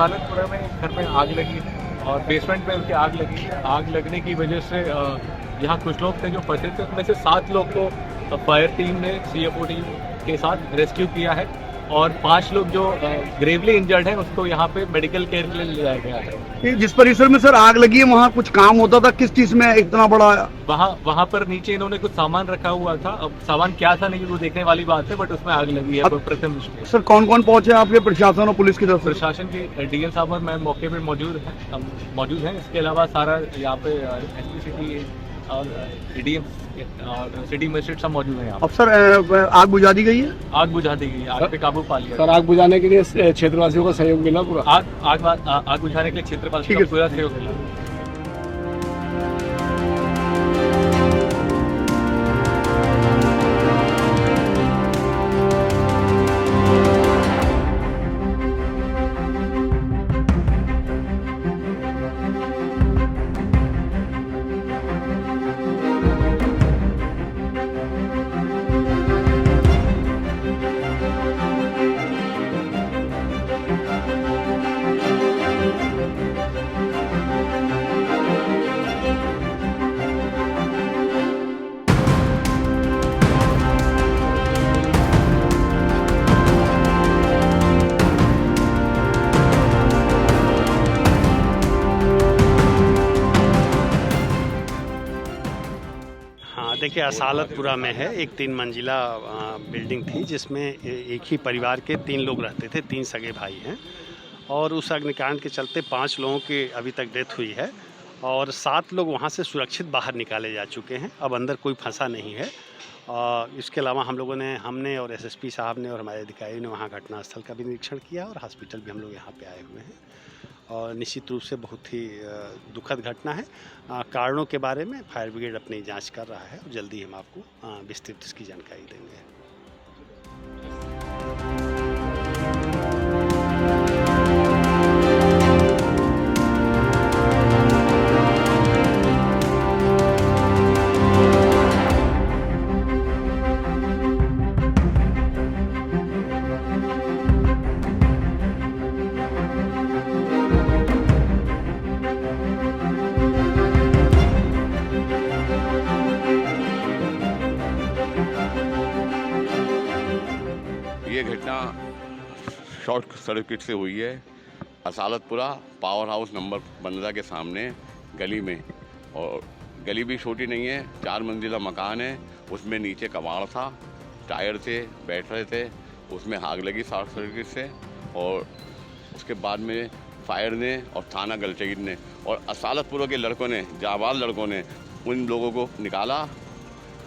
असालतपुरा में एक घर में आग लगी और बेसमेंट में उनकी आग लगी। आग लगने की वजह से यहाँ कुछ लोग थे जो फंसे थे, उसमें से 7 लोग को फायर टीम ने CFO टीम के साथ रेस्क्यू किया है और 5 लोग जो ग्रेवली इंजर्ड हैं उसको यहाँ पे मेडिकल केयर के लिए ले जाया गया है। ये जिस परिसर में सर आग लगी है वहाँ कुछ काम होता था, किस चीज में इतना बड़ा? वहाँ पर नीचे इन्होंने कुछ सामान रखा हुआ था। अब सामान क्या था नहीं वो देखने वाली बात है, बट उसमें आग लगी है प्रथम दृष्टि। सर कौन कौन पहुंचे आपके प्रशासन और पुलिस की तरफ से? प्रशासन के DL साहब और मैं मौके पे मौजूद हैं। इसके अलावा सारा यहाँ पे SP सिटी और ADM और सिटी मजिस्ट्रेट सब मौजूद हैं यहाँ। अब सर आग बुझा दी गई है? आग बुझा दी गई, आग पे काबू पा लिया। सर आग बुझाने के लिए क्षेत्रवासियों का सहयोग मिला पूरा? आग बुझाने के लिए क्षेत्रवासियों का पूरा सहयोग मिला। देखिए असालतपुरा में है एक 3 मंजिला बिल्डिंग थी जिसमें एक ही परिवार के 3 लोग रहते थे, 3 सगे भाई हैं और उस अग्निकांड के चलते 5 लोगों की अभी तक डेथ हुई है और 7 लोग वहां से सुरक्षित बाहर निकाले जा चुके हैं। अब अंदर कोई फंसा नहीं है। इसके अलावा हमने और SSP साहब ने और हमारे अधिकारी ने वहाँ घटनास्थल का भी निरीक्षण किया और हॉस्पिटल भी हम लोग यहाँ पे आए हुए हैं और निश्चित रूप से बहुत ही दुखद घटना है। कारणों के बारे में फायर ब्रिगेड अपनी जांच कर रहा है और जल्दी हम आपको विस्तृत इसकी जानकारी देंगे। ये घटना शॉर्ट सर्किट से हुई है असालतपुरा पावर हाउस नंबर 15 के सामने गली में। और गली भी छोटी नहीं है, 4 मंजिला मकान है। उसमें नीचे कबाड़ था, टायर थे, बैठ रहे थे, उसमें आग लगी शॉर्ट सर्किट से और उसके बाद में फायर ने और थाना गलचगीर ने और असालतपुरा के लड़कों ने, जाबाज लड़कों ने उन लोगों को निकाला।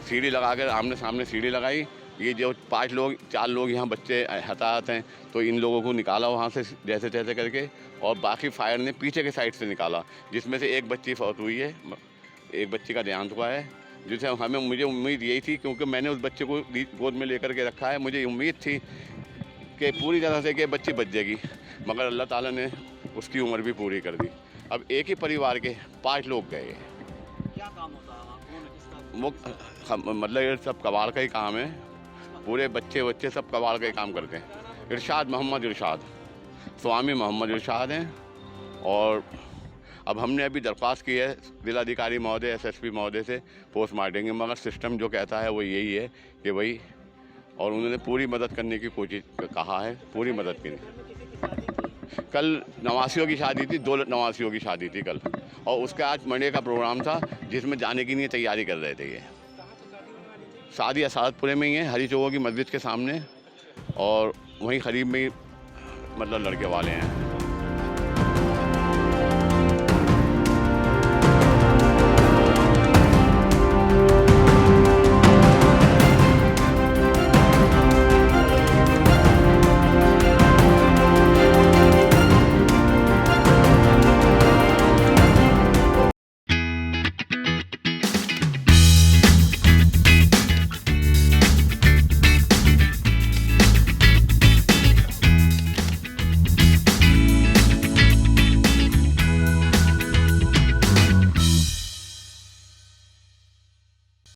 सीढ़ी लगा कर आमने सामने सीढ़ी लगाई। ये जो 4 लोग यहाँ बच्चे हताहत हैं तो इन लोगों को निकाला वहाँ से जैसे तैसे करके और बाकी फायर ने पीछे के साइड से निकाला, जिसमें से एक बच्ची फौत हुई है, एक बच्ची का देहांत हुआ है। जिसे मुझे उम्मीद यही थी, क्योंकि मैंने उस बच्चे को गोद में लेकर के रखा है, मुझे उम्मीद थी कि पूरी तरह से कि बच्ची बच जाएगी, मगर अल्लाह ताला ने उसकी उम्र भी पूरी कर दी। अब एक ही परिवार के 5 लोग गए। क्या काम होता है? मतलब ये सब कबाड़ का ही काम है। पूरे बच्चे सब कबाड़ का ही काम करते हैं। इरशाद मोहम्मद इरशाद, स्वामी मोहम्मद इरशाद हैं। और अब हमने अभी दरख्वास्त की है जिलाधिकारी महोदय, SSP महोदय से पोस्टमार्टम, मगर सिस्टम जो कहता है वो यही है कि वही, और उन्होंने पूरी मदद करने की कोशिश कहा है, पूरी मदद की। कल नवासियों की शादी थी, 2 नवासियों की शादी थी कल, और उसका आज मंडे का प्रोग्राम था जिसमें जाने के लिए तैयारी कर रहे थे। ये शादी असालतपुरे में ही है, हरी चौकों की मस्जिद के सामने, और वहीं करीब में ही मतलब लड़के वाले हैं।